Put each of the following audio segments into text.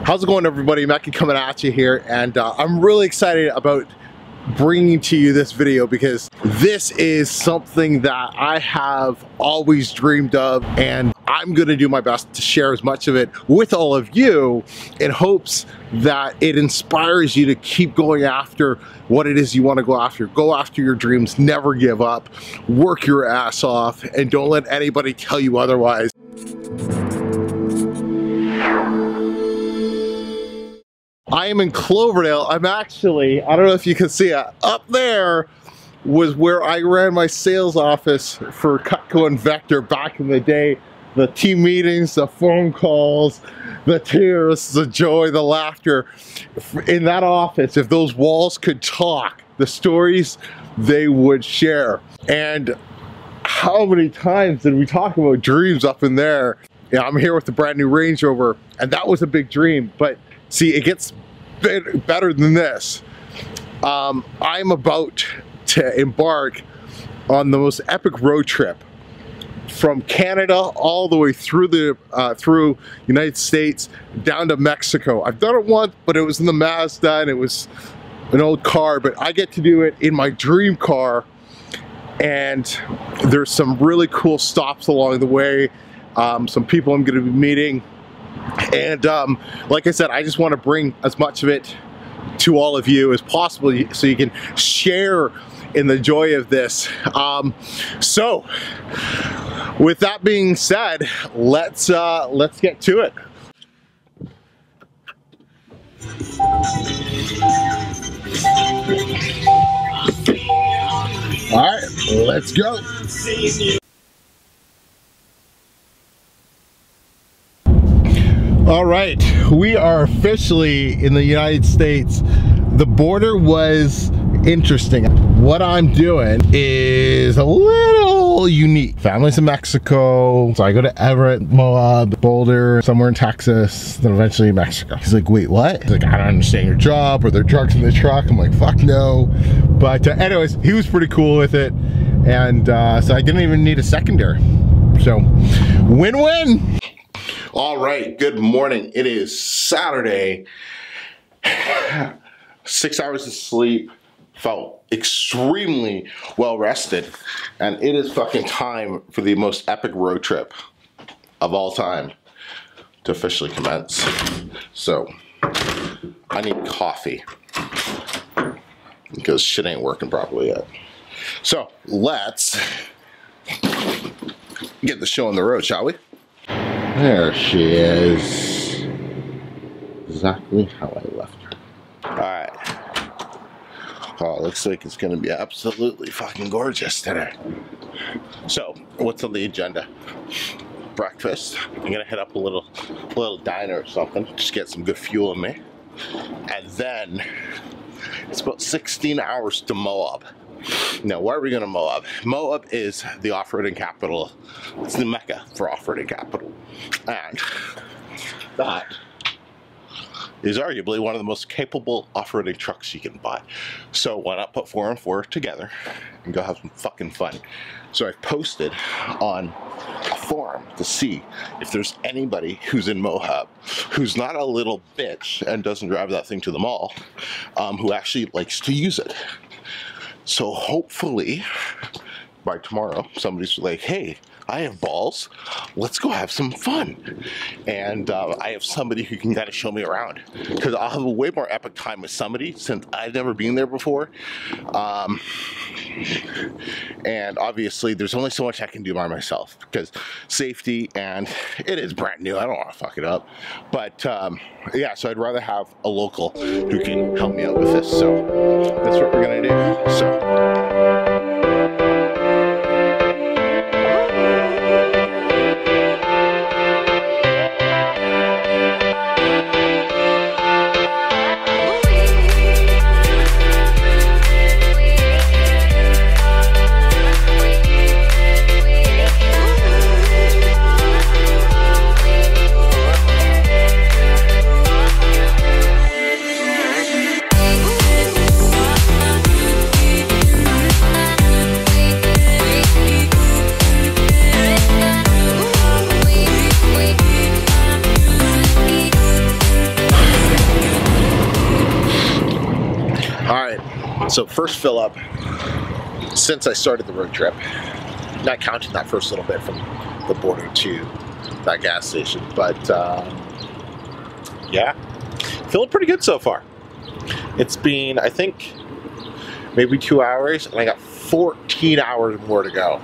How's it going, everybody? Mackie coming at you here, and I'm really excited about bringing to you this video because this is something that I have always dreamed of, and I'm going to do my best to share as much of it with all of you in hopes that it inspires you to keep going after what it is you want to go after. Go after your dreams, never give up, work your ass off, and don't let anybody tell you otherwise. I am in Cloverdale. I'm actually, I don't know if you can see it, up there was where I ran my sales office for Cutco and Vector back in the day. The team meetings, the phone calls, the tears, the joy, the laughter. In that office, if those walls could talk, the stories they would share. And how many times did we talk about dreams up in there? Yeah, I'm here with the brand new Range Rover, and that was a big dream. But see, it gets better than this. I'm about to embark on the most epic road trip from Canada all the way through the United States down to Mexico. I've done it once, but it was in the Mazda and it was an old car, but I get to do it in my dream car, and there's some really cool stops along the way, some people I'm going to be meeting. And like I said, I just want to bring as much of it to all of you as possible so you can share in the joy of this. So with that being said, let's get to it. All right, let's go. All right, we are officially in the United States. The border was interesting. What I'm doing is a little unique. Family's in Mexico, so I go to Everett, Moab, Boulder, somewhere in Texas, then eventually Mexico. He's like, wait, what? He's like, I don't understand your job. Are there drugs in the truck? I'm like, fuck no. But anyways, he was pretty cool with it. And so I didn't even need a secondary. So win-win. All right, good morning. It is Saturday. 6 hours of sleep, felt extremely well rested, and it is fucking time for the most epic road trip of all time to officially commence. So I need coffee because shit ain't working properly yet. So let's get the show on the road, shall we? There she is. Exactly how I left her. Alright. Oh, looks like it's gonna be absolutely fucking gorgeous today. So, what's on the agenda? Breakfast. I'm gonna hit up a little diner or something, just get some good fuel in me. And then it's about 16 hours to Moab. Now, why are we going to Moab? Moab is the off-roading capital. It's the Mecca for off-roading capital. And that is arguably one of the most capable off-roading trucks you can buy. So why not put 4 and 4 together and go have some fucking fun? So I've posted on a forum to see if there's anybody who's in Moab who's not a little bitch and doesn't drive that thing to the mall, who actually likes to use it. So hopefully by tomorrow somebody's like, hey, I have balls, let's go have some fun. And I have somebody who can kind of show me around, because I'll have a way more epic time with somebody since I've never been there before. And obviously there's only so much I can do by myself because safety, and it is brand new, I don't want to fuck it up. But yeah, so I'd rather have a local who can help me out with this. So that's what we're gonna do. So So first fill up since I started the road trip, not counting that first little bit from the border to that gas station, but yeah, feeling pretty good so far. It's been, I think, maybe 2 hours, and I got 14 hours more to go.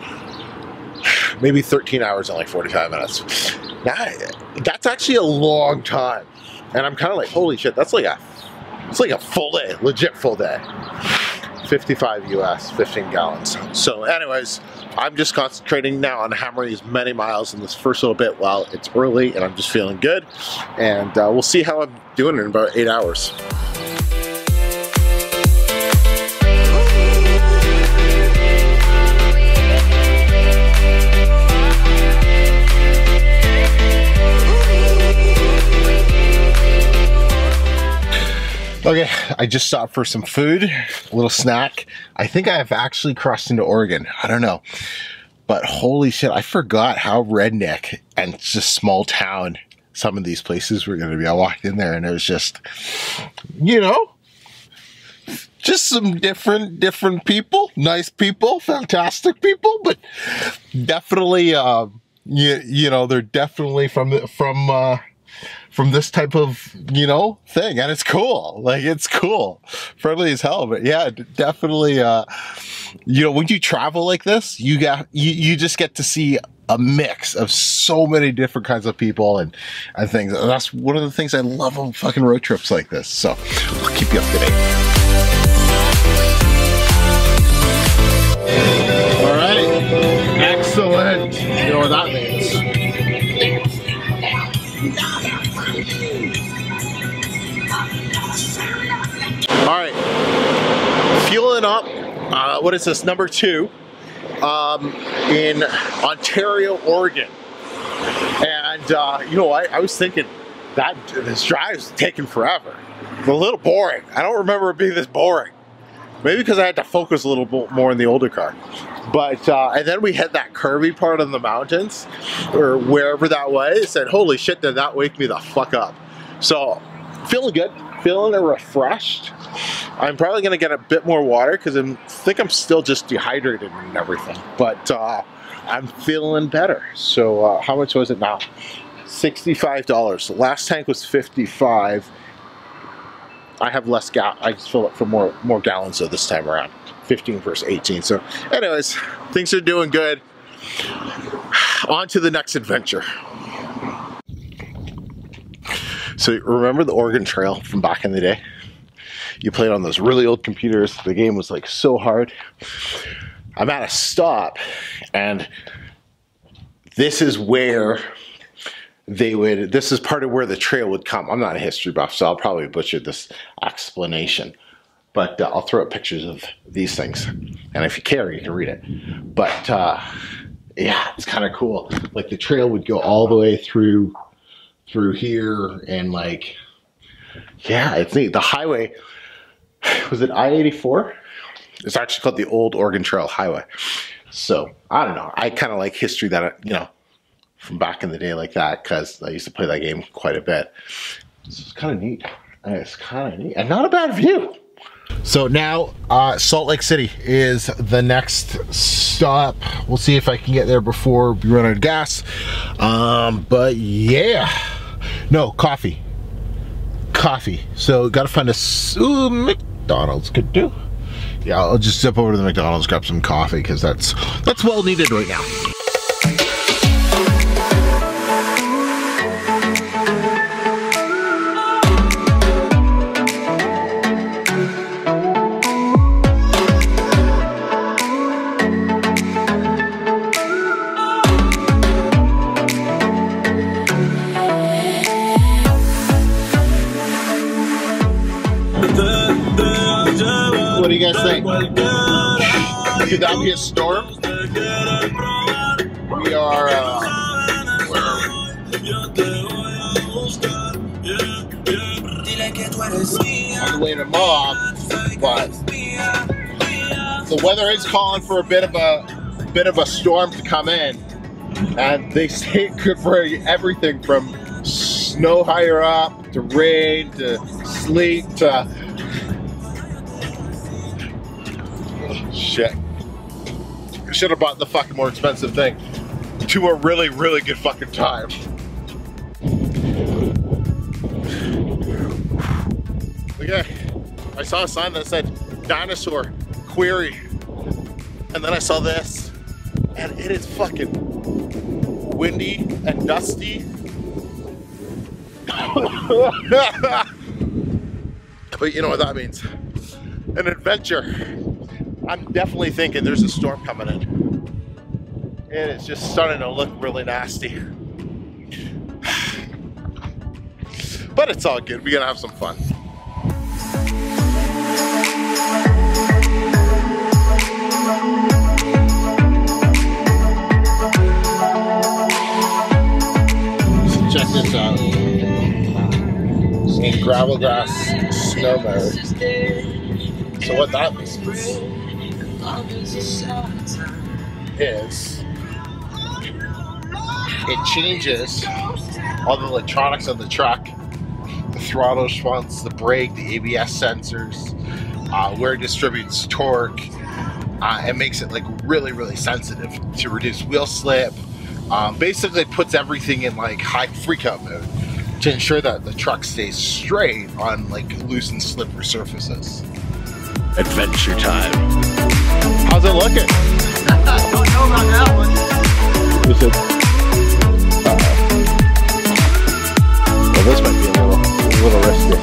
Maybe 13 hours and like 45 minutes. Now, that's actually a long time. And I'm kind of like, holy shit, it's like a full day, legit full day. 55 US, 15 gallons. So anyways, I'm just concentrating now on hammering as many miles in this first little bit while it's early and I'm just feeling good. And we'll see how I'm doing in about 8 hours. Okay, I just stopped for some food, a little snack. I think I have actually crossed into Oregon. I don't know. But holy shit, I forgot how redneck and just small town some of these places were going to be. I walked in there and it was just, you know, just some different people, nice people, fantastic people, but definitely, you know, they're definitely from this type of, you know, thing, and it's cool. Like, it's cool, friendly as hell. But yeah, definitely, you know, when you travel like this, you just get to see a mix of so many different kinds of people and things. And that's one of the things I love on fucking road trips like this. So I'll keep you up to date. All right, excellent. You know what that means. All right, fueling up, what is this, number 2, in Ontario, Oregon. And you know what, I was thinking that this drive's taking forever. It's a little boring. I don't remember it being this boring. Maybe because I had to focus a little bit more in the older car. But, and then we hit that curvy part in the mountains, or wherever that was, and holy shit, did that wake me the fuck up. So, feeling good, feeling refreshed. I'm probably gonna get a bit more water because I think I'm still just dehydrated and everything. But I'm feeling better. So, how much was it now? $65. The last tank was $55. I have less gas. I just fill up for more gallons so this time around. 15 versus 18. So anyways, things are doing good. On to the next adventure. So remember the Oregon Trail from back in the day? You played on those really old computers. The game was like so hard. I'm at a stop and this is where this is part of where the trail would come. I'm not a history buff, so I'll probably butcher this explanation. But I'll throw up pictures of these things. And if you care, you can read it. But yeah, it's kind of cool. Like the trail would go all the way through here and like, yeah, it's neat. The highway, was it I-84? It's actually called the Old Oregon Trail Highway. So I don't know. I kind of like history that, you know, from back in the day like that, because I used to play that game quite a bit. So it's kind of neat. It's kind of neat. And not a bad view. So now Salt Lake City is the next stop. We'll see if I can get there before we run out of gas. But yeah. No, coffee. So gotta find a McDonald's could do. Yeah, I'll just zip over to the McDonald's, grab some coffee, because that's well needed right now. What do you guys think? Could that be a storm? We are, where are we? On the way to Moab, but the weather is calling for a bit of a storm to come in, and they say it could bring everything from snow higher up to rain to sleet to Shit. I should have bought the fucking more expensive thing. To a really, really good fucking time. Okay. I saw a sign that said dinosaur query. And then I saw this. And it is fucking windy and dusty. But you know what that means. An adventure. I'm definitely thinking there's a storm coming in. And it's just starting to look really nasty. But it's all good. We're gonna have some fun. So check this out. In gravel grass snow mode. So what that means is it changes all the electronics of the truck, the throttle response, the brake, the ABS sensors, where it distributes torque. It makes it like really, really sensitive to reduce wheel slip. Basically it puts everything in like high freakout mode to ensure that the truck stays straight on like loose and slippery surfaces. Adventure time. How's it looking? I don't know about that one. Is it? Well, this might be a little risky.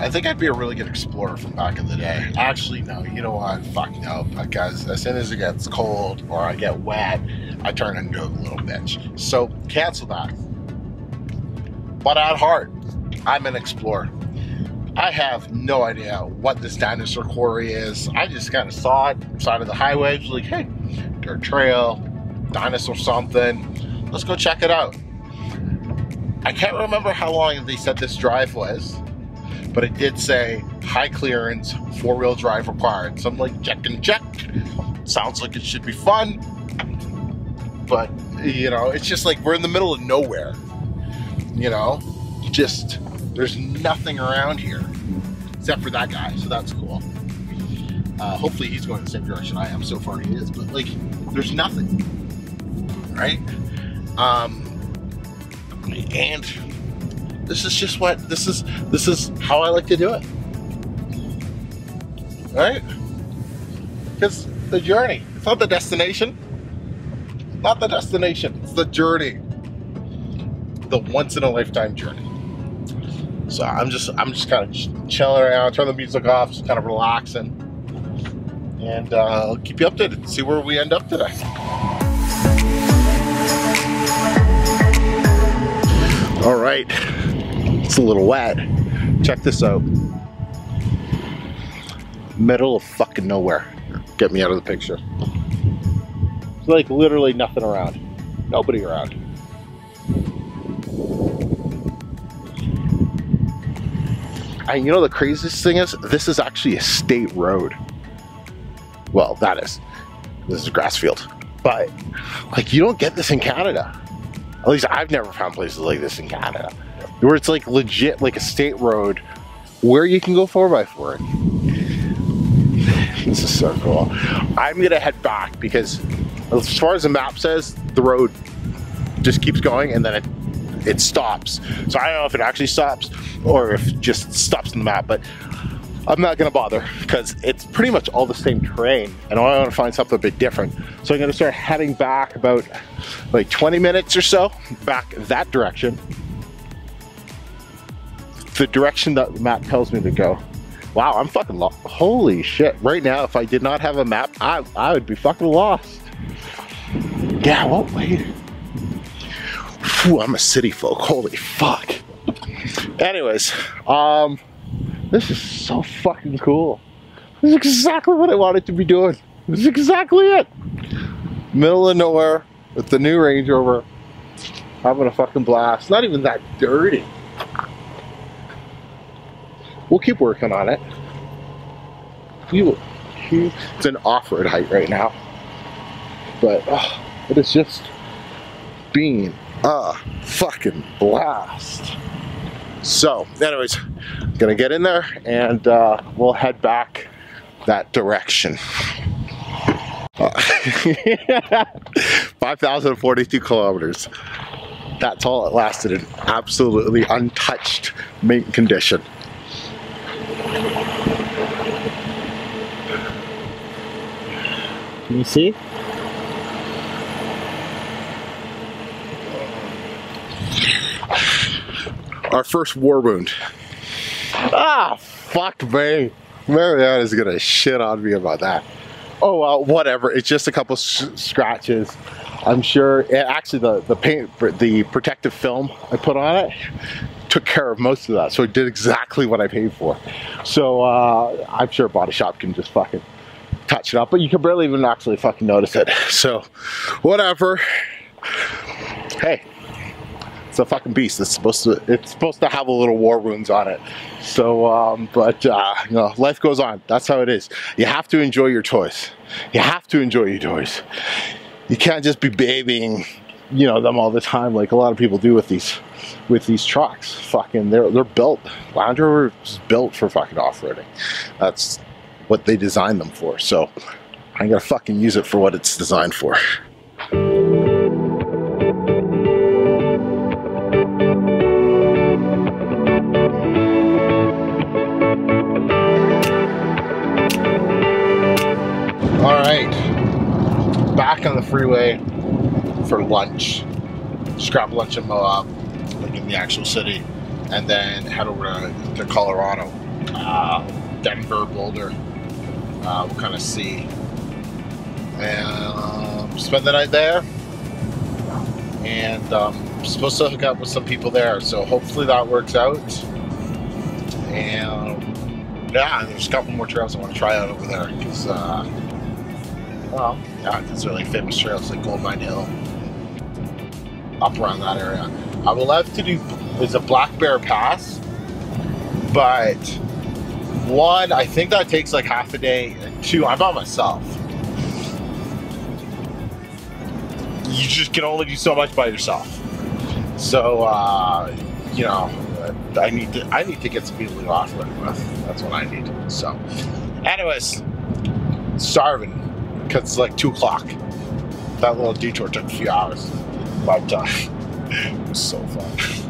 I think I'd be a really good explorer from back in the day. Actually, no, you know what? Fuck no, because as soon as it gets cold or I get wet, I turn into a little bitch. So cancel that. But at heart, I'm an explorer. I have no idea what this dinosaur quarry is. I just kind of saw it side of the highway. It was like, hey, dirt trail, dinosaur something. Let's go check it out. I can't remember how long they said this drive was, but it did say high clearance, 4-wheel drive required. So I'm like, check and check. Sounds like it should be fun. But, you know, it's just like we're in the middle of nowhere. You know, just, there's nothing around here except for that guy. So that's cool. Hopefully he's going the same direction I am. So far he is, but like, there's nothing, right? And this is just what, this is how I like to do it, right? Because the journey, it's not the destination. Not the destination, it's the journey. The once-in-a-lifetime journey. So I'm just kind of chilling around, turn the music off, just kind of relaxing. And I'll keep you updated, see where we end up today. All right, it's a little wet. Check this out. Middle of fucking nowhere. Get me out of the picture. It's like literally nothing around. Nobody around. And you know the craziest thing is, this is actually a state road. Well, that is. This is a grass field. But, like, you don't get this in Canada. At least I've never found places like this in Canada. Where it's like legit, like a state road where you can go 4x4. This is so cool. I'm gonna head back because as far as the map says, the road just keeps going and then it stops. So I don't know if it actually stops or if it just stops in the map, but I'm not gonna bother because it's pretty much all the same terrain and I want to find something a bit different. So I'm gonna start heading back about like 20 minutes or so, back that direction. The direction that the map tells me to go. Wow, I'm fucking lost. Holy shit. Right now, if I did not have a map, I would be fucking lost. Yeah, well, wait. Phew, I'm a city folk. Holy fuck. Anyways, this is so fucking cool. This is exactly what I wanted to be doing. This is exactly it. Middle of nowhere with the new Range Rover, having a fucking blast. Not even that dirty. We'll keep working on it. We will. It's an off-road height right now, but it is just being a fucking blast. So, anyways, gonna get in there and we'll head back that direction. 5,042 kilometers. That's all it lasted in absolutely untouched mint condition. Can you see? Our first war wound. Ah, fuck me. Marianne is gonna shit on me about that. Oh well, whatever. It's just a couple scratches. I'm sure. Actually, the paint, the protective film I put on it, took care of most of that. So it did exactly what I paid for. So I'm sure a body shop can just fucking touch it up, but you can barely even actually fucking notice it. So whatever. Hey. It's a fucking beast. It's supposed to have a little war wounds on it. So, you know, life goes on. That's how it is. You have to enjoy your toys. You have to enjoy your toys. You can't just be babying, you know, them all the time like a lot of people do with these trucks. Fucking, they're built. Land Rover is built for fucking off-roading. That's what they designed them for. So, I'm gonna fucking use it for what it's designed for. Alright, back on the freeway for lunch. Just grab lunch in Moab, like in the actual city, and then head over to Colorado. Denver, Boulder, we'll kind of see. And spend the night there. And I'm supposed to hook up with some people there, so hopefully that works out. And yeah, there's a couple more trails I want to try out over there, because well, yeah, these are like famous trails like Gold Mine Hill, up around that area. I would love to do is a Black Bear Pass, but one, I think that takes like half a day, and two, I'm by myself. You just can only do so much by yourself. So you know, I need to get some people to go off-roading with. That's what I need. So, anyways, starving. Because it's like 2 o'clock. That little detour took a few hours. But it was so fun.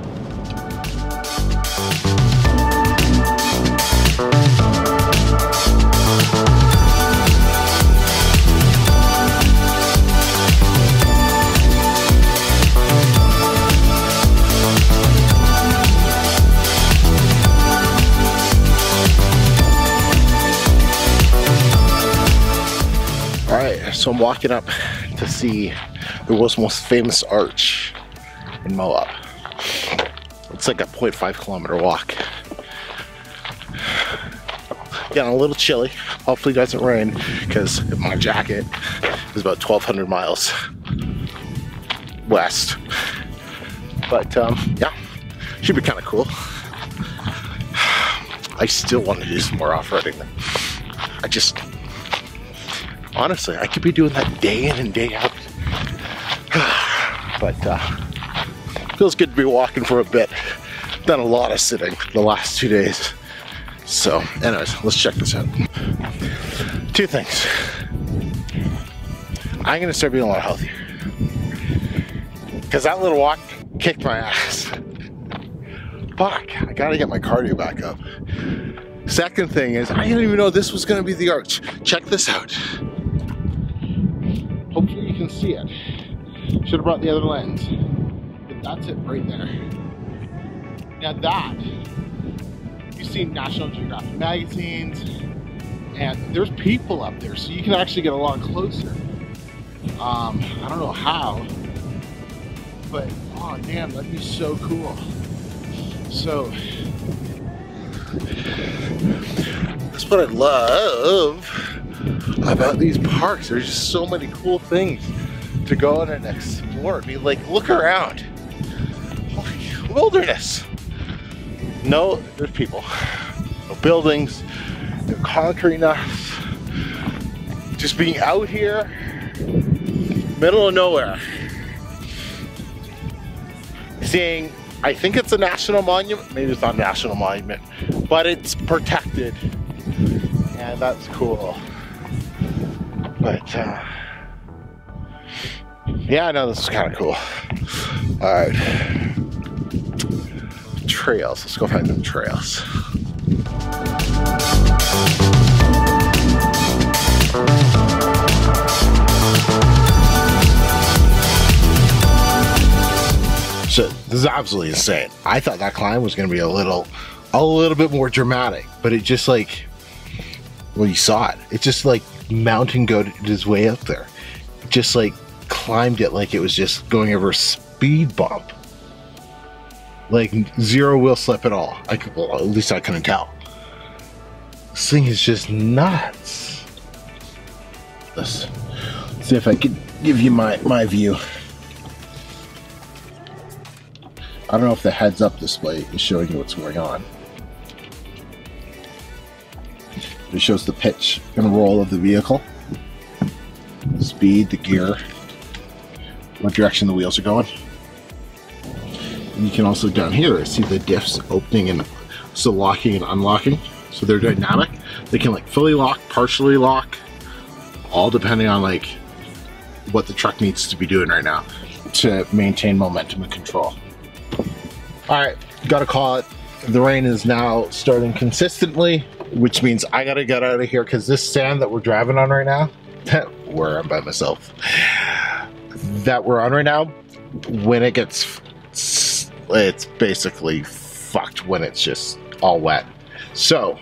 So I'm walking up to see the world's most famous arch in Moab. It's like a 0.5 kilometer walk. Getting a little chilly. Hopefully it doesn't rain, because my jacket is about 1,200 miles west. But yeah, should be kind of cool. I still want to do some more off-roading. Honestly, I could be doing that day in and day out. But feels good to be walking for a bit. Done a lot of sitting the last 2 days. So, anyways, let's check this out. 2 things. I'm gonna start being a lot healthier, because that little walk kicked my ass. Fuck, I gotta get my cardio back up. Second thing is, I didn't even know this was gonna be the arch. Check this out. Hopefully you can see it. Should have brought the other lens. But that's it right there. Now that, you've seen National Geographic magazines, and there's people up there, so you can actually get a lot closer. I don't know how, but oh damn, that'd be so cool. So that's what I love about these parks. There's just so many cool things to go in and explore. I mean, like, look around. Wilderness. No, there's people. No buildings. No concrete nuts. Just being out here, middle of nowhere. Seeing, I think it's a national monument. Maybe it's not a national monument, but it's protected. And that's cool. But, yeah, I know this is kind of cool. All right. Trails. Let's go find some trails. So this is absolutely insane. I thought that climb was going to be a little bit more dramatic, but it just like, well, you saw it. It just like mountain goated his way up there. Just like climbed it like it was just going over a speed bump. Like zero wheel slip at all. Well, at least I couldn't tell. This thing is just nuts. Let's see if I can give you my view. I don't know if the heads up display is showing you what's going on. It shows the pitch and roll of the vehicle, the speed, the gear, what direction the wheels are going. And you can also down here see the diffs opening and so locking and unlocking. So they're dynamic. They can like fully lock, partially lock, all depending on like what the truck needs to be doing right now to maintain momentum and control. All right, gotta call it. The rain is now starting consistently, which means I gotta get out of here because this sand that we're driving on right now, where I'm by myself, that we're on right now, when it gets, it's basically fucked when it's just all wet. So,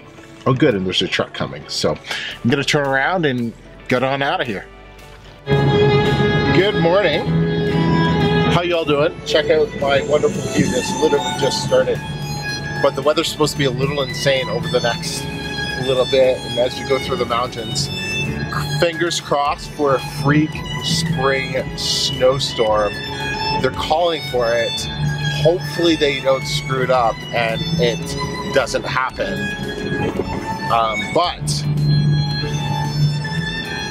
oh good, and there's a truck coming. So I'm gonna turn around and get on out of here. Good morning. How y'all doing? Check out my wonderful view that's literally just started. But the weather's supposed to be a little insane over the next little bit, and as you go through the mountains, fingers crossed for a freak spring snowstorm. They're calling for it. Hopefully they don't screw it up and it doesn't happen. But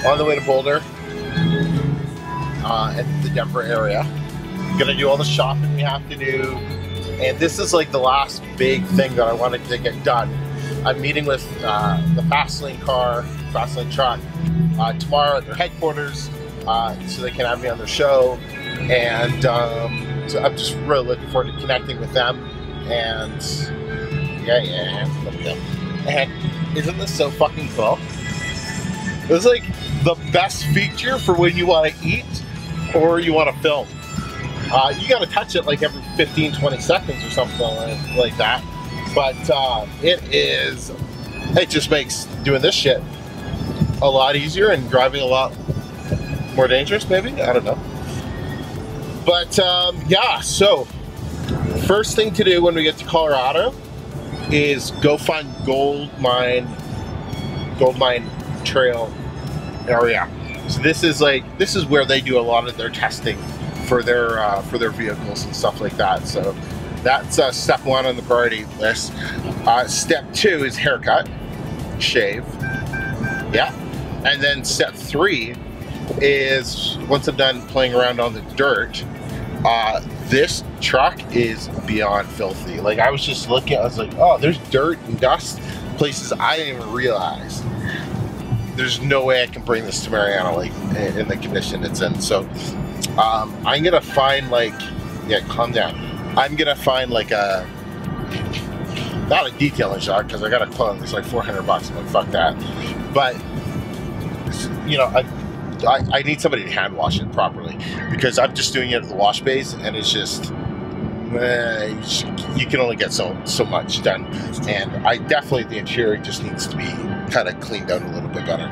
on the way to Boulder and the Denver area, gonna do all the shopping we have to do, and this is like the last big thing that I wanted to get done. I'm meeting with the Fastlane truck tomorrow at their headquarters, so they can have me on their show, and so I'm just really looking forward to connecting with them. And yeah, there we go. And isn't this so fucking cool? It's like the best feature for when you want to eat or you want to film. You gotta touch it like every 15-20 seconds or something like that, but it just makes doing this shit a lot easier and driving a lot more dangerous, maybe? I don't know. But yeah, so first thing to do when we get to Colorado is go find Gold Mine Trail area. So this is where they do a lot of their testing for their vehicles and stuff like that. So that's step one on the priority list. Step two is haircut, shave, yeah. And then step three is, once I'm done playing around on the dirt, this truck is beyond filthy. Like, I was just looking, I was like, oh, there's dirt and dust places I didn't even realize. There's no way I can bring this to Mariana, like, in the condition it's in. So I'm gonna find, like, yeah, calm down. I'm gonna find like a, not a detailing shop, because I got a clone, it's like $400. I'm like, fuck that. But, you know, I need somebody to hand wash it properly, because I'm just doing it at the wash bays, and it's just, you can only get so much done. And the interior just needs to be kind of cleaned out a little bit better.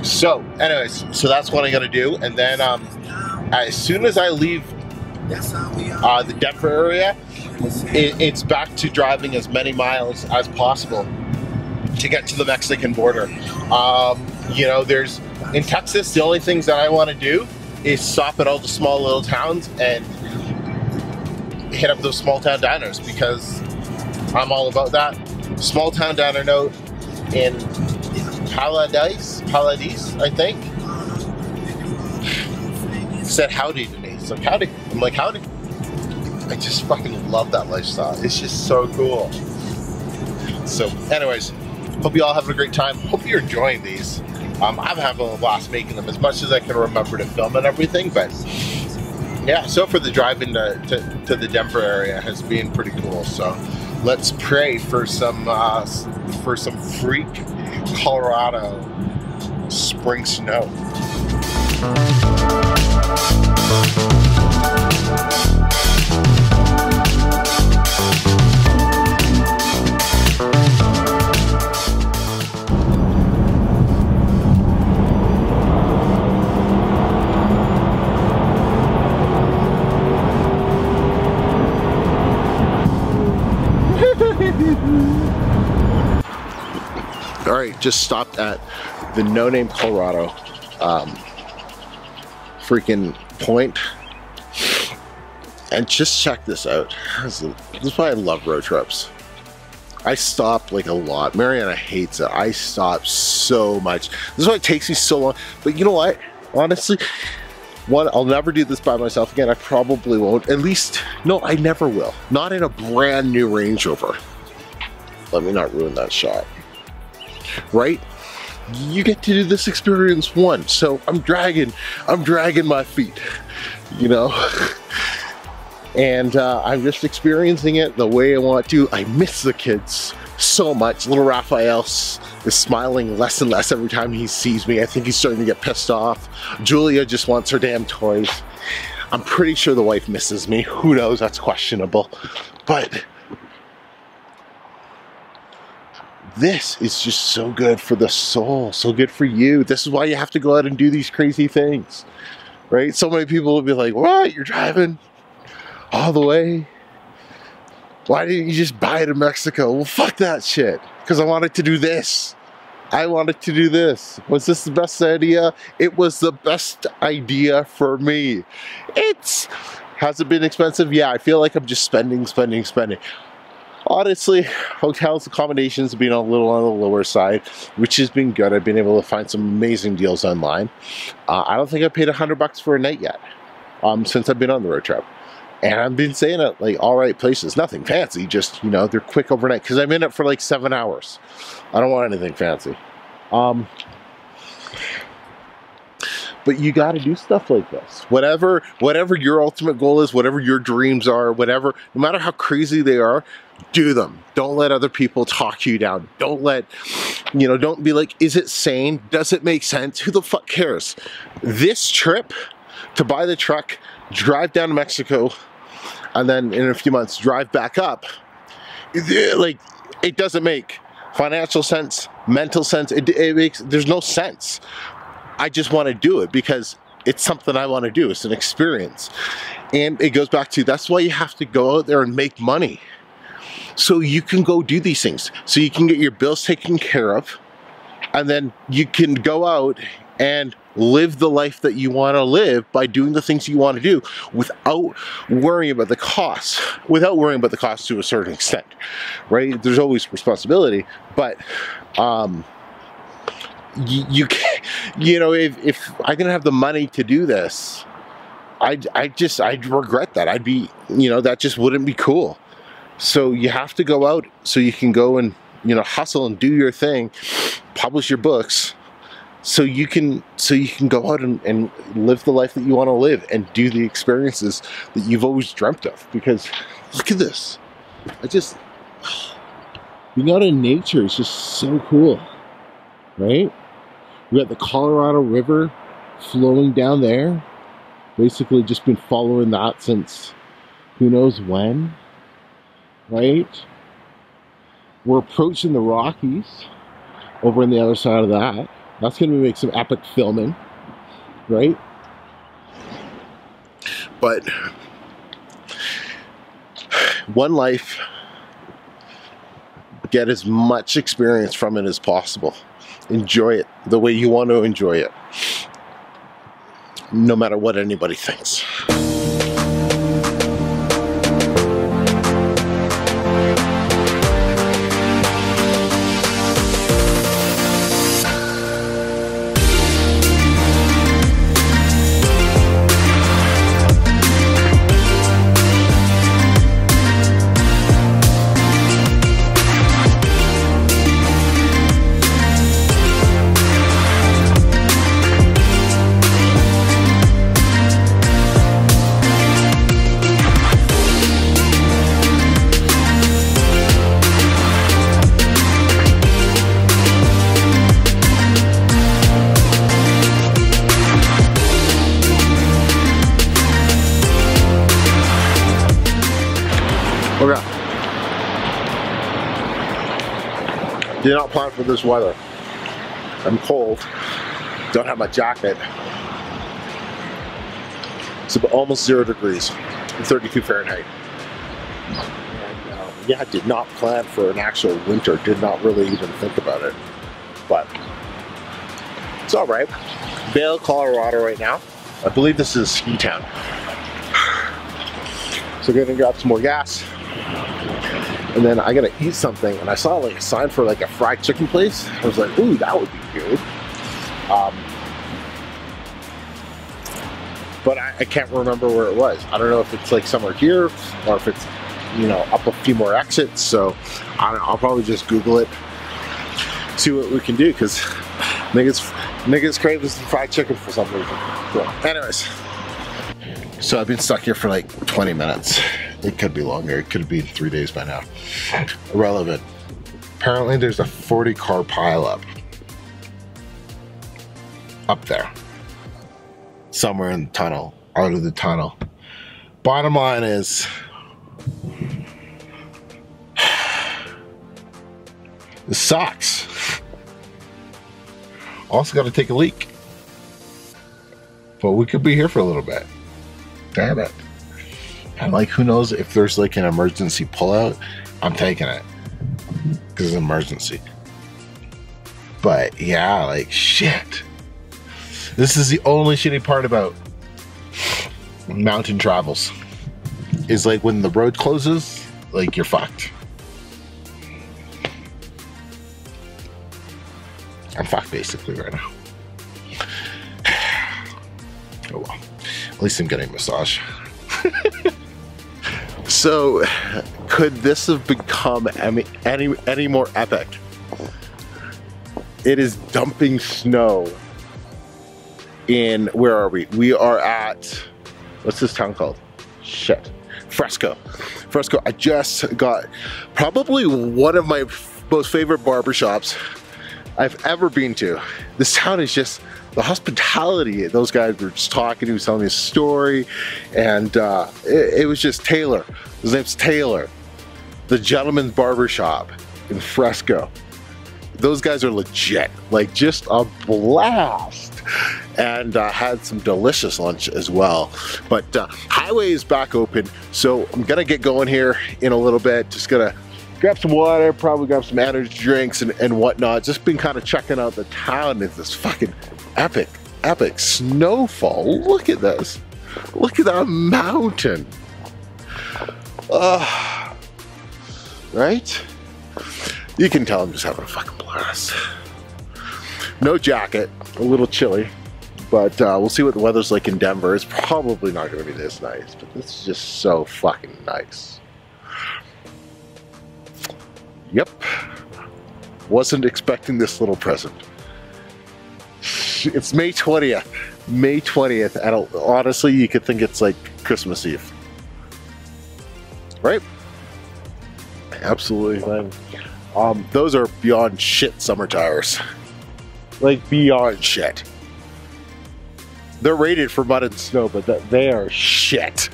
So anyways, so that's what I gotta do. And then as soon as I leave The Denver area, it's back to driving as many miles as possible to get to the Mexican border. You know, in Texas, the only things that I want to do is stop at all the small little towns and hit up those small town diners, because I'm all about that. Small town diner note in Paladis, I think, said howdy to me. It's like, howdy. I'm like, howdy. I just fucking love that lifestyle. It's just so cool. So anyways, hope you all have a great time. Hope you're enjoying these. I'm having a blast making them, as much as I can remember to film and everything, but yeah, so for the drive into to the Denver area has been pretty cool. So let's pray for some freak Colorado spring snow. Alright, just stopped at the No Name Colorado freaking point, and just check this out. This is why I love road trips. I stop like a lot. Mariana hates it. I stop so much. This is why it takes me so long. But you know what? Honestly, one, I'll never do this by myself again. I probably won't. At least, no, I never will. Not in a brand new Range Rover. Let me not ruin that shot. Right? You get to do this experience once, so I'm dragging my feet, you know, and I'm just experiencing it the way I want to. I miss the kids so much. Little Raphael is smiling less and less every time he sees me. I think he's starting to get pissed off. Julia just wants her damn toys. I'm pretty sure the wife misses me. Who knows? That's questionable, but this is just so good for the soul, so good for you. This is why you have to go out and do these crazy things, right? So many people will be like, what, you're driving all the way? Why didn't you just buy it in Mexico? Well, fuck that shit, because I wanted to do this. I wanted to do this. Was this the best idea? It was the best idea for me. Has it been expensive? Yeah, I feel like I'm just spending. Honestly, hotels, accommodations have been a little on the lower side, which has been good. I've been able to find some amazing deals online. I don't think I paid $100 for a night yet, since I've been on the road trip. And I've been staying at like all right places, nothing fancy, just, you know, they're quick overnight, because I'm in it for like 7 hours. I don't want anything fancy. But you got to do stuff like this. Whatever your ultimate goal is, whatever your dreams are, no matter how crazy they are, do them. Don't let other people talk you down. Don't be like, is it sane? Does it make sense? Who the fuck cares? This trip, to buy the truck, drive down to Mexico, and then in a few months drive back up, it doesn't make financial sense, mental sense. There's no sense. I just want to do it because it's something I want to do. It's an experience. And it goes back to, that's why you have to go out there and make money. So you can go do these things. So you can get your bills taken care of. And then you can go out and live the life that you want to live by doing the things you want to do without worrying about the costs. Without worrying about the costs to a certain extent, right? There's always responsibility, but you can't, if I didn't have the money to do this, I'd regret that. I'd be, that just wouldn't be cool. So you have to go out so you can go and, hustle and do your thing, publish your books, so you can go out and live the life that you want to live and do the experiences that you've always dreamt of. Because look at this. Being out in nature is just so cool, right? We got the Colorado River flowing down there. Basically just been following that since who knows when, right? We're approaching the Rockies over on the other side of that. That's going to make some epic filming, right? But One life, get as much experience from it as possible. Enjoy it the way you want to enjoy it, no matter what anybody thinks. Okay. Did not plan for this weather. I'm cold. Don't have my jacket. It's almost 0 degrees. 32 Fahrenheit. And, yeah, I did not plan for an actual winter. Did not really even think about it. But it's all right. Vail, Colorado right now. I believe this is a ski town. So we're gonna grab some more gas. And then I gotta eat something, and I saw like a sign for like a fried chicken place. I was like, ooh, that would be good. But I can't remember where it was. I don't know if it's like somewhere here or if it's, you know, up a few more exits. So I don't know, I'll probably just Google it, see what we can do, because niggas crave some fried chicken for some reason. So, anyways, so I've been stuck here for like 20 minutes. It could be longer. It could have been 3 days by now. Irrelevant. Apparently there's a 40-car pileup up there. Somewhere in the tunnel, out of the tunnel. Bottom line is, this sucks. Also got to take a leak. But we could be here for a little bit. Damn it. And like, who knows if there's like an emergency pullout, I'm taking it. Because it's an emergency. But yeah, like, shit. This is the only shitty part about mountain travels. Is like when the road closes, like, you're fucked. I'm fucked basically right now. Oh well. At least I'm getting a massage. So, could this have become any more epic? It is dumping snow in, where are we? We are at, what's this town called? Shit. Fresco. Fresco. I just got probably one of my most favorite barbershops I've ever been to. This town is just, the hospitality, those guys were just talking, he was telling me a story, and it was just Taylor. His name's Taylor. The Gentleman's Barbershop in Fresco. Those guys are legit, like just a blast. And had some delicious lunch as well. But highway is back open, so I'm gonna get going here in a little bit. Just gonna grab some water, probably grab some energy drinks and whatnot. Just been kind of checking out the town in this fucking epic snowfall. Look at this. Look at that mountain. Right? You can tell I'm just having a fucking blast. No jacket, a little chilly, but we'll see what the weather's like in Denver. It's probably not going to be this nice, but this is just so fucking nice. Yep. Wasn't expecting this little present. It's May 20th. May 20th, and honestly, you could think it's like Christmas Eve. Right? Absolutely, man. Those are beyond shit summer tires. Like, beyond shit. They're rated for mud and snow, but they are shit.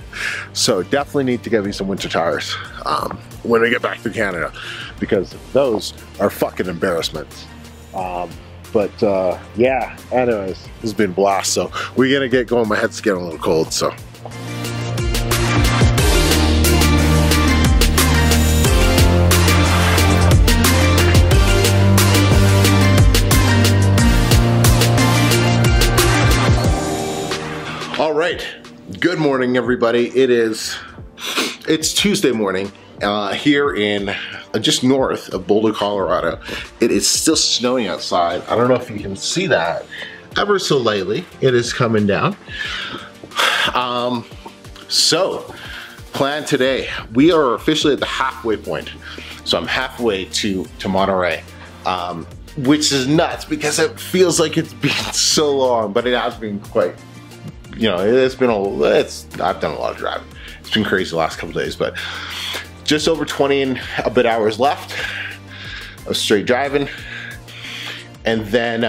So definitely need to get me some winter tires when I get back to Canada, because those are fucking embarrassments. Yeah, anyways, this has been a blast. So we're gonna get going. My head's getting a little cold, so. All right, good morning everybody. It's Tuesday morning here in just north of Boulder, Colorado. It is still snowing outside. I don't know if you can see that. Ever so lightly, it is coming down. So, plan today. We are officially at the halfway point. So I'm halfway to Monterey, which is nuts because it feels like it's been so long, but it has been quite, you know, I've done a lot of driving. It's been crazy the last couple days, but just over 20 and a bit hours left of straight driving. And then,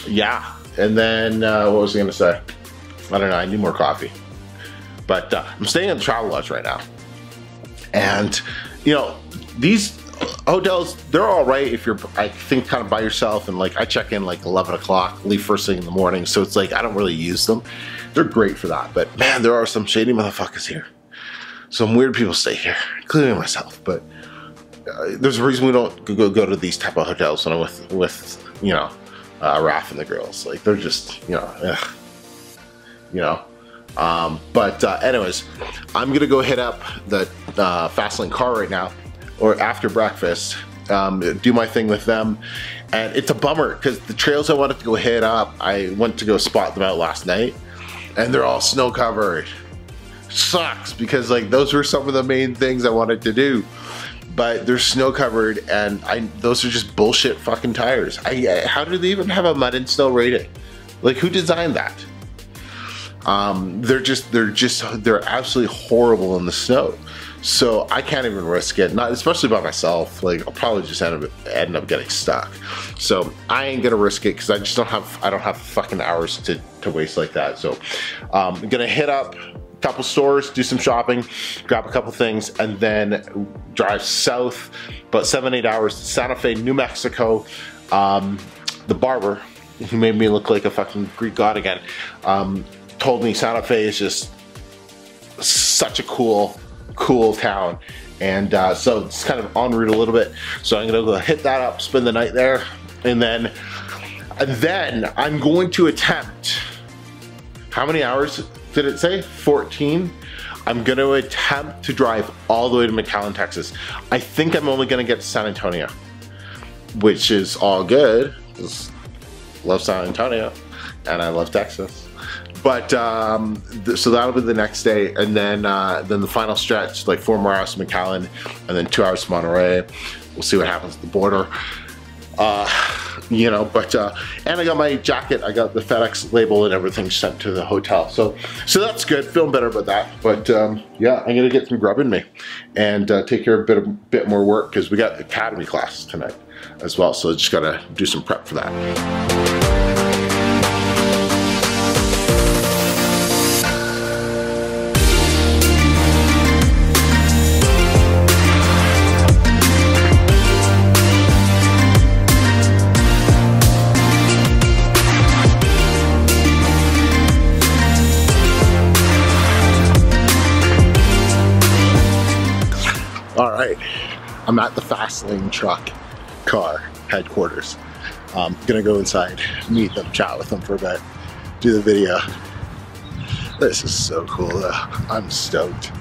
yeah. And then, what was I gonna say? I don't know, I need more coffee. But I'm staying at the Travel Lodge right now. And, you know, these hotels, they're all right if you're, I think, kind of by yourself, and like I check in like 11 o'clock, leave first thing in the morning, so it's like I don't really use them. They're great for that, but man, there are some shady motherfuckers here. Some weird people stay here, including myself, but there's a reason we don't go to these type of hotels when I'm with you know, Raph and the girls. Like, they're just, you know, ugh. You know. But anyways, I'm gonna go hit up the Fastlane car right now, or after breakfast, do my thing with them. And it's a bummer because the trails I wanted to go hit up, I went to go spot them out last night, and they're all snow covered. Sucks, because like those were some of the main things I wanted to do, but they're snow covered, and those are just bullshit fucking tires. How do they even have a mud and snow rating? Like, who designed that? They're absolutely horrible in the snow. So I can't even risk it, not especially by myself. Like, I'll probably just end up getting stuck. So I ain't gonna risk it because I don't have fucking hours to waste like that. So I'm gonna hit up a couple stores, do some shopping, grab a couple things, and then drive south about 7-8 hours to Santa Fe, New Mexico. The barber, who made me look like a fucking Greek god again, told me Santa Fe is just such a cool town, and so it's kind of en route a little bit. So I'm gonna go hit that up, spend the night there, and then I'm going to attempt, how many hours did it say? 14. I'm gonna attempt to drive all the way to McAllen, Texas. I think I'm only gonna get to San Antonio, which is all good, because I love San Antonio and I love Texas. But so that'll be the next day, and then the final stretch, like 4 more hours to McAllen, and then 2 hours to Monterey. We'll see what happens at the border. You know, but and I got my jacket, I got the FedEx label and everything sent to the hotel. So that's good. Feeling better about that. But yeah, I'm gonna get some grub in me and take care of a bit more work, because we got academy class tonight as well. So just gotta do some prep for that. All right, I'm at the Fastlane car headquarters. Gonna go inside, meet them, chat with them for a bit, do the video. This is so cool though. I'm stoked.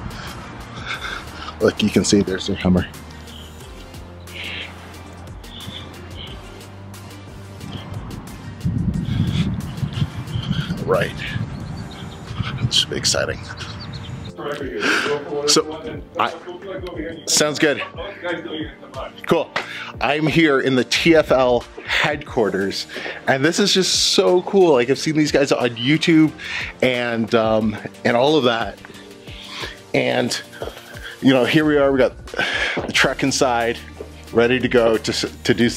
Look, you can see there's their Hummer. All right, this should be exciting. So, sounds good. Cool. I'm here in the Tfl Headquarters, and this is just so cool. Like, I've seen these guys on YouTube and all of that. And you know, here we are. We got the truck inside, ready to go to do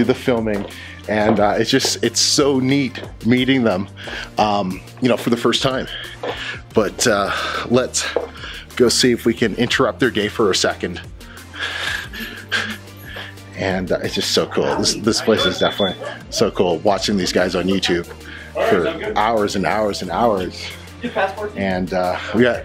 the filming. And it's so neat meeting them, you know, for the first time. But let's go see if we can interrupt their day for a second. And it's just so cool. This place is definitely so cool. Watching these guys on YouTube for hours and hours and hours. And we got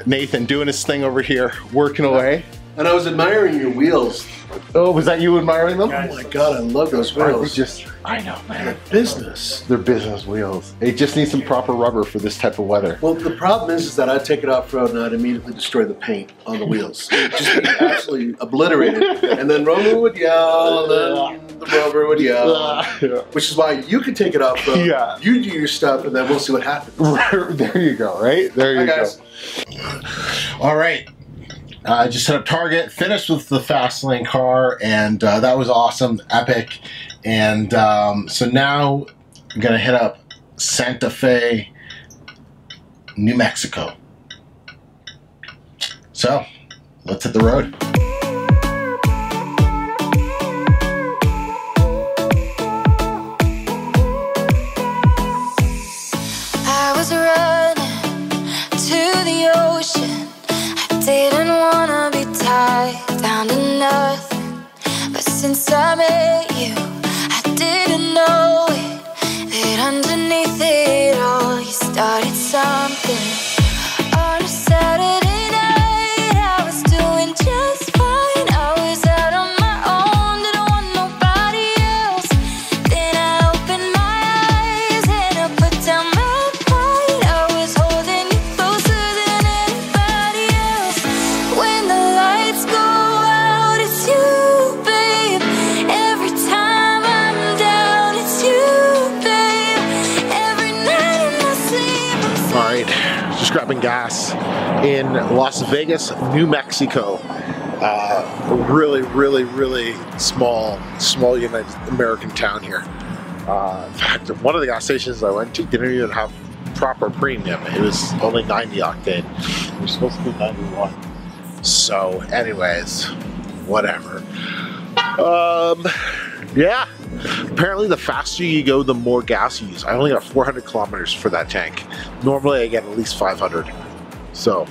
Nathan doing his thing over here, working away. And I was admiring your wheels. Oh, was that you admiring them? Oh my god, I love those wheels. I know, man. Business. They're business wheels. It just needs some proper rubber for this type of weather. Well, the problem is that I'd take it off-road and I'd immediately destroy the paint on the wheels. It'd just be absolutely obliterated. And then Rover would yell, and then the Rover would yell. Which is why you can take it off-road. Yeah. You do your stuff, and then we'll see what happens. There you go, right? There you go. Guys. All right. I just set up Target, finished with the Fastlane car, and that was awesome, epic. And so now I'm gonna hit up Santa Fe, New Mexico. So let's hit the road. I was running to the ocean. I didn't wanna be tied down to nothing, but since I met you, I didn't know it, that underneath it all you started something. On a Saturday night, I was doing just fine. I was out on my own, didn't want nobody else. Then I opened my eyes and I put down my pride. I was holding you closer than anybody else. When the lights go out, it's you, babe. Every time I'm down, it's you, babe. Every night in my sleep, I'm All right, just grabbing gas in Las Vegas, New Mexico. Really small United American town here. In fact, one of the gas stations I went to didn't even have proper premium. It was only 90 octane. It was supposed to be 91. So, anyways, whatever. Yeah. Apparently, the faster you go, the more gas you use. I only got 400 kilometers for that tank. Normally, I get at least 500. So,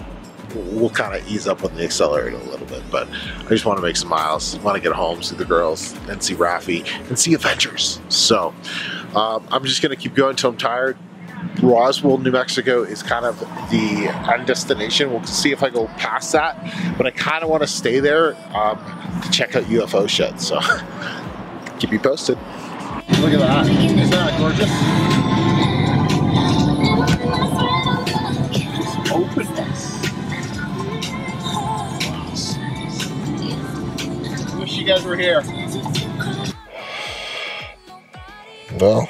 we'll kind of ease up on the accelerator a little bit. But I just want to make some miles. Want to get home, see the girls, and see Rafi, and see Avengers. So, I'm just going to keep going until I'm tired. Roswell, New Mexico is kind of the end destination. We'll see if I go past that. But I kind of want to stay there to check out UFO shit. So, keep you posted. Look at that. Isn't that gorgeous? Just openness. Wish you guys were here. Well.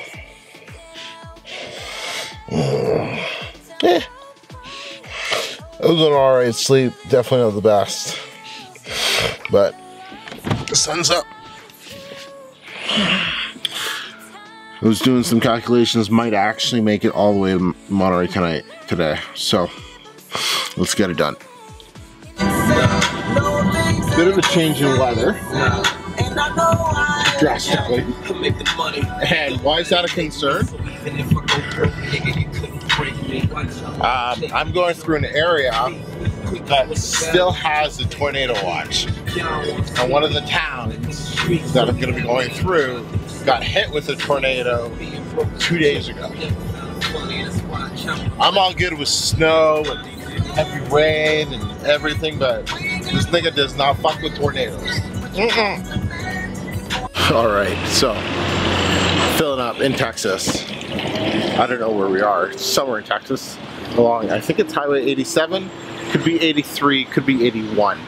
It was an alright sleep. Definitely not the best. But the sun's up. I was doing some calculations, might actually make it all the way to Monterey today. So let's get it done. Bit of a change in weather. Drastically. And why is that a concern? I'm going through an area that still has a tornado watch. And one of the towns that I'm going to be going through got hit with a tornado 2 days ago. I'm all good with snow and heavy rain and everything, but this nigga does not fuck with tornadoes. Alright, so filling up in Texas. I don't know where we are. Somewhere in Texas. Along, I think it's Highway 87. Could be 83, could be 81.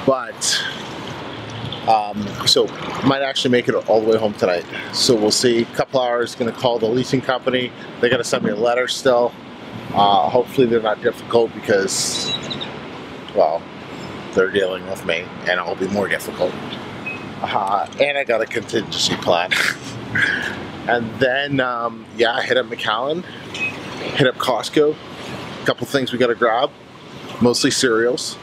But so might actually make it all the way home tonight. So we'll see. A couple hours, gonna call the leasing company. They gotta send me a letter still. Hopefully they're not difficult because, well, they're dealing with me and it'll be more difficult. And I got a contingency plan. And then, yeah, hit up McAllen, hit up Costco. A couple things we gotta grab, mostly cereals.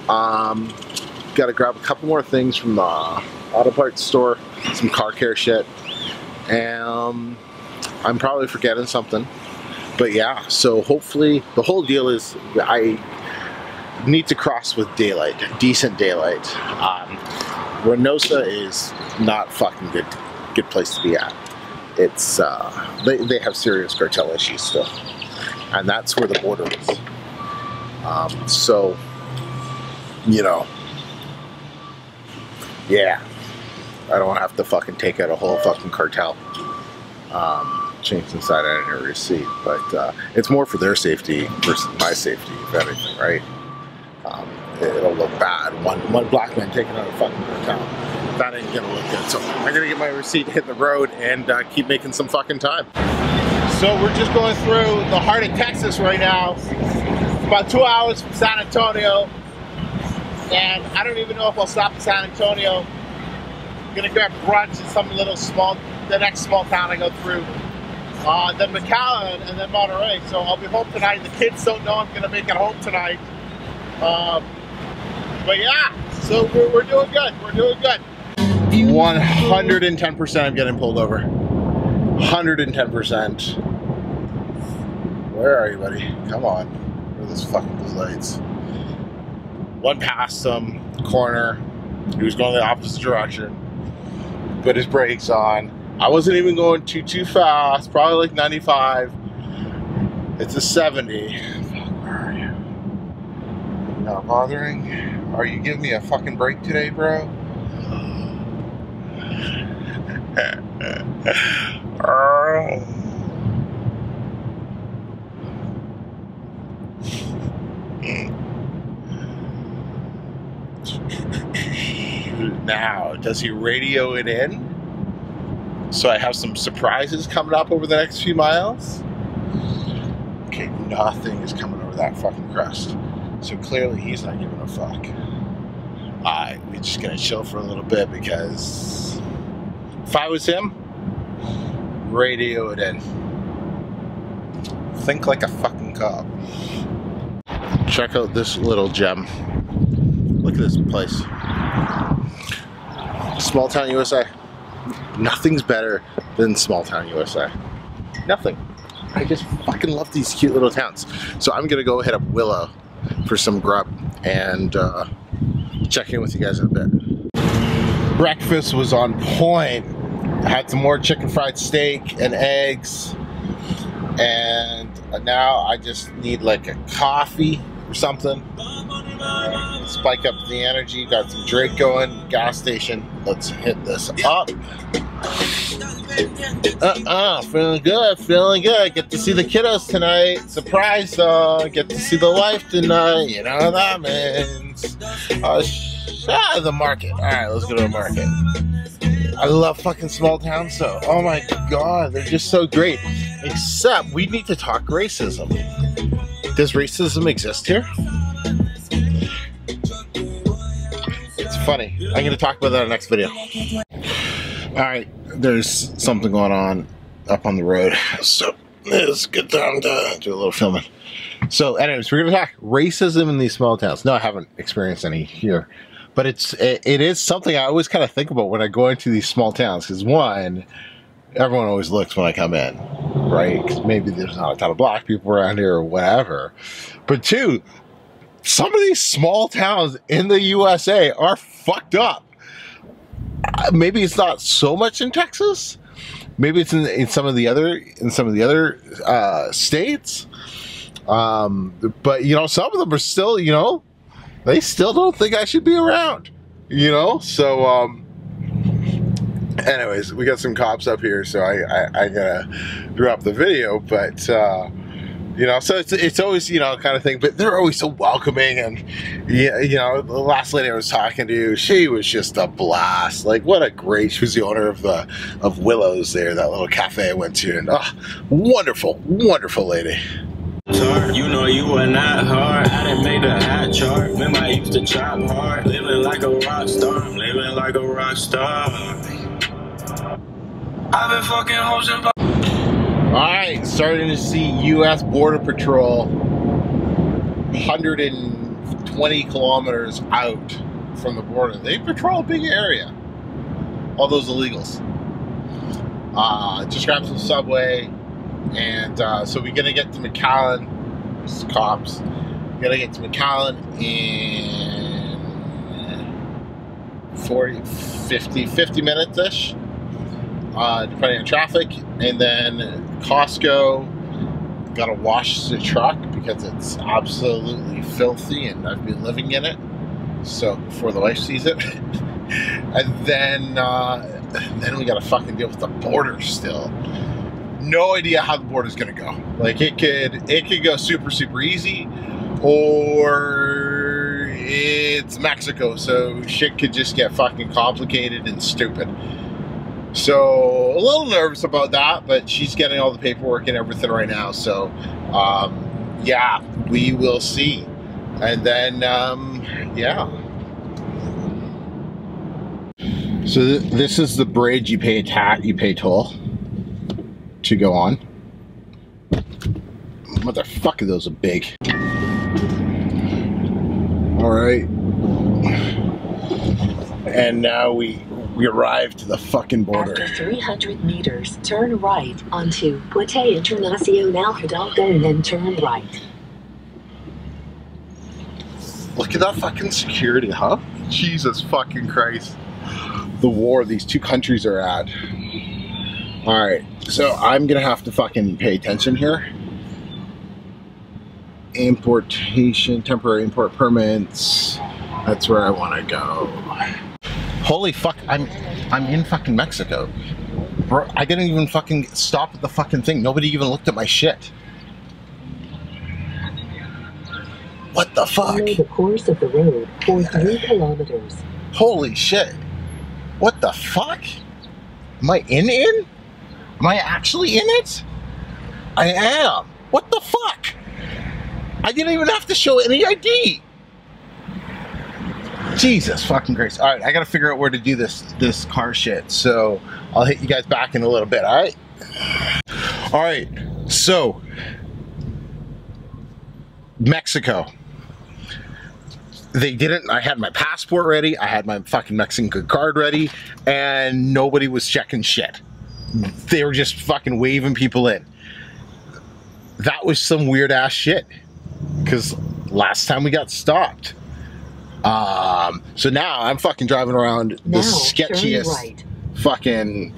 Gotta grab a couple more things from the auto parts store, some car care shit. And I'm probably forgetting something. But yeah, so hopefully, the whole deal is I need to cross with daylight, decent daylight. Reynosa is not fucking good place to be at. It's, they have serious cartel issues still. And that's where the border is. So, you know, yeah, I don't have to fucking take out a whole fucking cartel. Change inside out of your receipt, but it's more for their safety versus my safety, if anything, right? It'll look bad. One black man taking out a fucking cartel. That ain't gonna look good. So I'm gonna get my receipt, hit the road, and keep making some fucking time. So we're just going through the heart of Texas right now. It's about 2 hours from San Antonio, and I don't even know if I'll stop in San Antonio. I'm gonna grab brunch in some little the next small town I go through. Then McAllen, and then Monterey. So I'll be home tonight. The kids don't know I'm gonna make it home tonight. But yeah, so we're doing good. We're doing good. 110% I'm getting pulled over. 110%. Where are you, buddy? Come on. Where are those fucking blue lights? One past some corner. He was going the opposite direction. Put his brakes on. I wasn't even going too fast. Probably like 95. It's a 70. Fuck, where are you? Not bothering? Are you giving me a fucking break today, bro? Now, does he radio it in? So I have some surprises coming up over the next few miles? Okay, nothing is coming over that fucking crest. So clearly he's not giving a fuck. Alright, we're just gonna chill for a little bit because if I was him, radio it in. Think like a fucking cop. Check out this little gem. Look at this place. Small town USA. Nothing's better than small town USA. Nothing. I just fucking love these cute little towns. So I'm gonna go hit up Willow for some grub and check in with you guys in a bit. Breakfast was on point. I had some more chicken fried steak and eggs, and now I just need like a coffee or something. Spike up the energy. Got some Drake going. Gas station. Let's hit this up. Feeling good, feeling good. Get to see the kiddos tonight. Surprise song. Get to see the wife tonight. You know what that means. The market. Alright, let's go to the market. I love fucking small towns, so oh my god, they're just so great. Except we need to talk racism. Does racism exist here? It's funny. I'm gonna talk about that in the next video. Alright, there's something going on up on the road, so it's a good time to do a little filming. So anyways, we're gonna talk racism in these small towns. No, I haven't experienced any here, but it is something I always kind of think about when I go into these small towns, because one, everyone always looks when I come in, right? Because maybe there's not a ton of black people around here or whatever, but two, some of these small towns in the USA are fucked up. Maybe it's not so much in Texas. Maybe it's in some of the other states. But you know, some of them are still, you know, they still don't think I should be around. You know, so anyways, we got some cops up here, so I gotta drop the video, but you know, so it's always, you know, kind of thing, but they're always so welcoming. And yeah, you know, the last lady I was talking to, she was just a blast. Like, what a great, she was the owner of Willow's there, that little cafe I went to, and wonderful, wonderful lady. You know you were not hard. I done made a hot chart. Remember I used to chop hard. Living like a rock star. I'm living like a rock star. I've been fucking hoes and Alright, starting to see U.S. Border Patrol 120 kilometers out from the border. They patrol a big area. All those illegals. Just grabbed some Subway, and so we're gonna get to McAllen. This is cops. We're gonna get to McAllen in 50 minutes-ish. Depending on traffic, and then Costco, gotta wash the truck because it's absolutely filthy and I've been living in it, so before the wife sees it. And then we gotta fucking deal with the border still. No idea how the border's gonna go. Like it could go super, super easy, or it's Mexico, so shit could just get fucking complicated and stupid. So a little nervous about that, but she's getting all the paperwork and everything right now. So yeah, we will see. And then yeah. So this is the bridge you pay toll to go on. Motherfucker, those are big. All right. And now we arrived to the fucking border. After 300 meters, turn right onto Puente Internacional Hidalgo and then turn right. Look at that fucking security, huh? Jesus fucking Christ. The war these two countries are at. Alright, so I'm gonna have to fucking pay attention here. Importation, temporary import permits. That's where I wanna go. Holy fuck, I'm in fucking Mexico. Bro, I didn't even fucking stop at the fucking thing. Nobody even looked at my shit. What the fuck? Follow the course of the road for 3 kilometers. Holy shit. What the fuck? Am I in? Am I actually in it? I am. What the fuck? I didn't even have to show any ID. Jesus fucking Christ. Alright, I gotta figure out where to do this car shit. So I'll hit you guys back in a little bit, alright? Alright, so Mexico. They didn't, I had my passport ready, I had my fucking Mexican card ready, and nobody was checking shit. They were just fucking waving people in. That was some weird ass shit. Because last time we got stopped. So now I'm fucking driving around the sketchiest fucking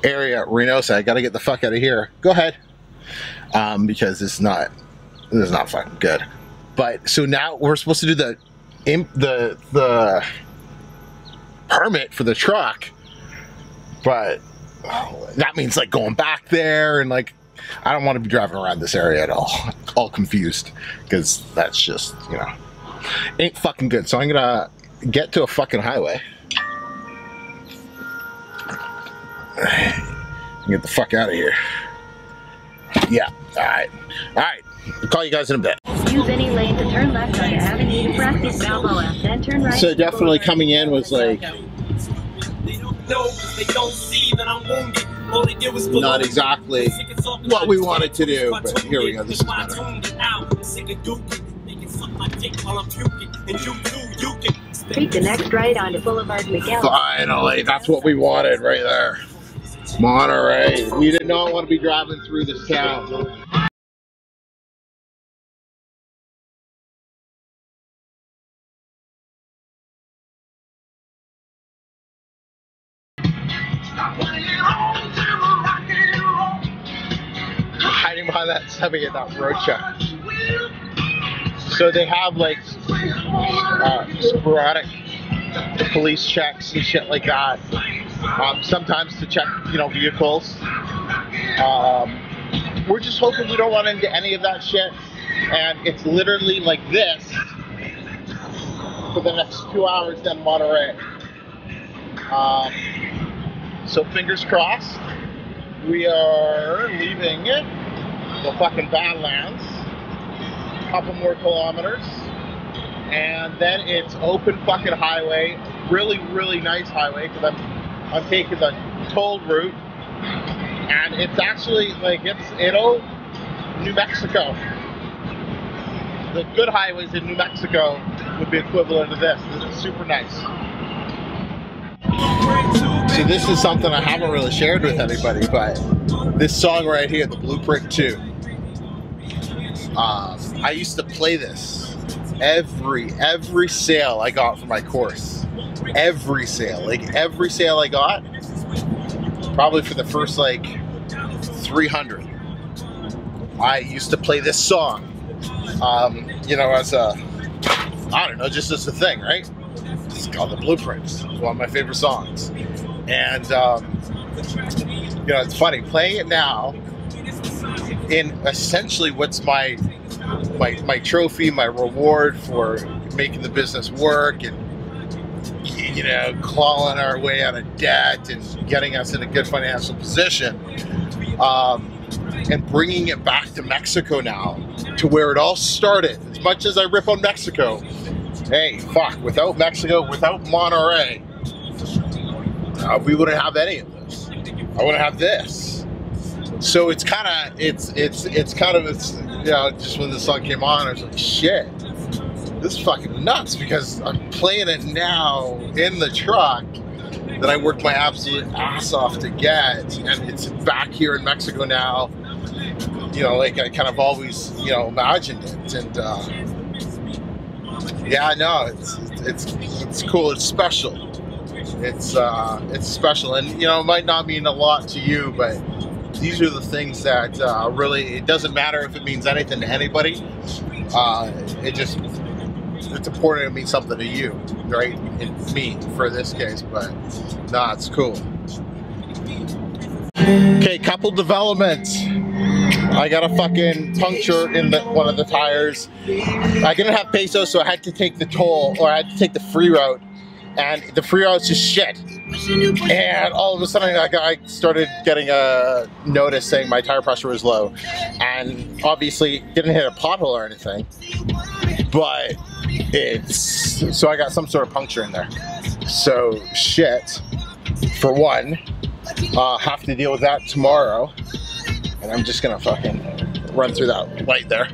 area at Reynosa. I gotta get the fuck out of here. Go ahead. Because this is not fucking good. But so now we're supposed to do the permit for the truck, but that means like going back there, and like I don't want to be driving around this area at all confused, because that's just, you know, ain't fucking good. So I'm gonna get to a fucking highway and get the fuck out of here. Yeah, alright. I'll call you guys in a bit. Use any lane to turn left on Avenue Francis Balboa, then turn right. So definitely coming in was like not exactly what we wanted to do, but here we go. This is better. Take the next right onto Boulevard Miguel. Finally, that's what we wanted right there. Monterey. We did not want to be driving through this town. Hiding behind that semi at that road check. So they have like sporadic police checks and shit like that. Sometimes to check, you know, vehicles. We're just hoping we don't run into any of that shit. And it's literally like this for the next 2 hours down Monterey. So fingers crossed. We are leaving the fucking Badlands. A couple more kilometers. And then it's open fucking highway. Really, really nice highway, because I'm taking the toll route. And it's actually like it'll New Mexico. The good highways in New Mexico would be equivalent to this. This is super nice. So this is something I haven't really shared with anybody, but this song right here, The Blueprint 2. I used to play this every sale I got for my course. Every sale, like every sale I got, probably for the first like 300. I used to play this song, you know, as a, I don't know, just as a thing, right? It's called The Blueprints. It's one of my favorite songs. And, you know, it's funny, playing it now in essentially what's my trophy, my reward for making the business work and, you know, clawing our way out of debt and getting us in a good financial position, and bringing it back to Mexico now, to where it all started. As much as I rip on Mexico, hey, fuck, without Mexico, without Monterey, we wouldn't have any of this. I wouldn't have this. So it's kind of, it's you know, just when the song came on, I was like, shit, this is fucking nuts, because I'm playing it now in the truck that I worked my absolute ass off to get, and it's back here in Mexico now, you know, like I kind of always, you know, imagined it. And yeah, no, it's cool, it's special. It's special, and you know, it might not mean a lot to you, but these are the things that really, it doesn't matter if it means anything to anybody. It's important to mean something to you, right? And me, for this case, but nah, it's cool. Okay, couple developments. I got a fucking puncture in one of the tires. I didn't have pesos, so I had to take the toll, or I had to take the free route. And the free route's just shit. And all of a sudden I started getting a notice saying my tire pressure was low. And obviously didn't hit a pothole or anything. But so I got some sort of puncture in there. So shit, for one, have to deal with that tomorrow. And I'm just gonna fucking run through that light there.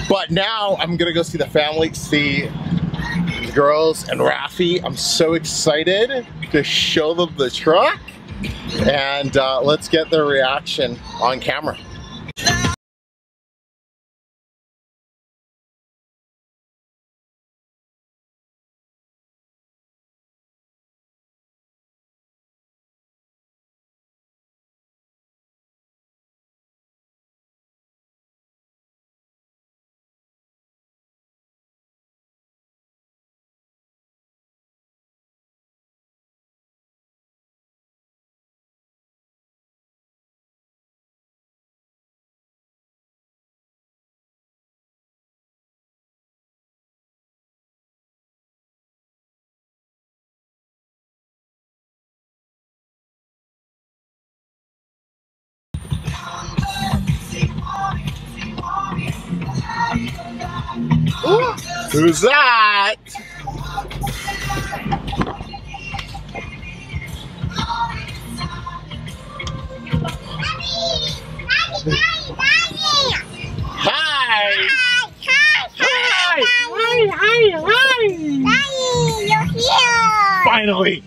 But now I'm gonna go see the family, see the girls and Rafi. I'm so excited to show them the truck, and let's get their reaction on camera. Who's that? Hi! You're here! Finally!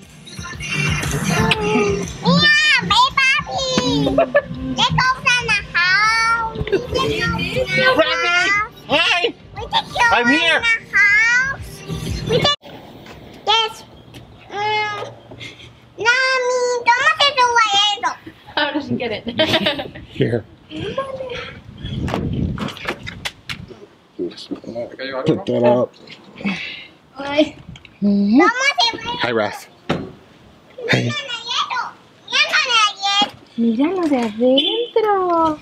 Yeah, baby! Let's go from the house! Rafi! Hi! I'm here! Yes! Nami, tómate tu guayero! How does she get it? Here. Put that up. Hi. Hi, Raph. Hey. Míralo de adentro.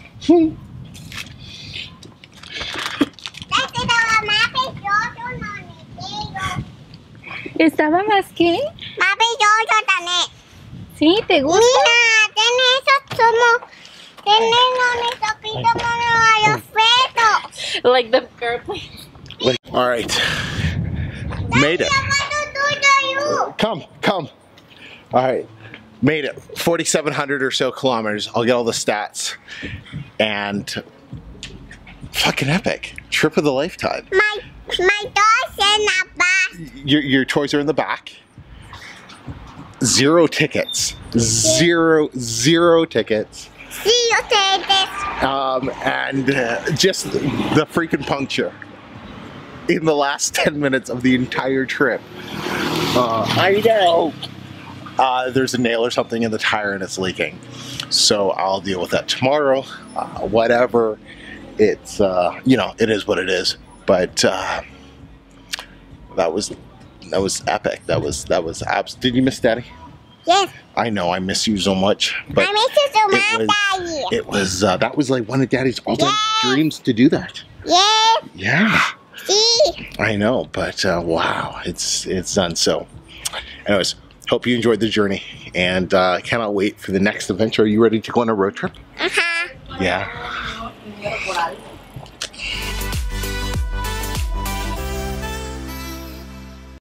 ¿Estaba más que? Maravilloso también. ¿Sí? ¿Te gusta? Mira, tiene esos pitos a los fetos. Like the airplane. All right. Made it. Come. All right. Made it. 4,700 or so kilometers. I'll get all the stats. And fucking epic. Trip of the lifetime. My toys in the back. Your toys are in the back. 0 tickets. Zero tickets. And just the freaking puncture in the last 10 minutes of the entire trip. I know. There's a nail or something in the tire and it's leaking. So I'll deal with that tomorrow. Whatever. It's, you know, it is what it is. But that was That was epic. That was Did you miss Daddy? Yes. I know, I miss you so much. But I miss you so much, Daddy. it was that was like one of Daddy's all-time dreams to do that. Yes. Yeah. See. I know, but wow, it's done. So, anyways, hope you enjoyed the journey, and cannot wait for the next adventure. Are you ready to go on a road trip? Uh-huh. Yeah.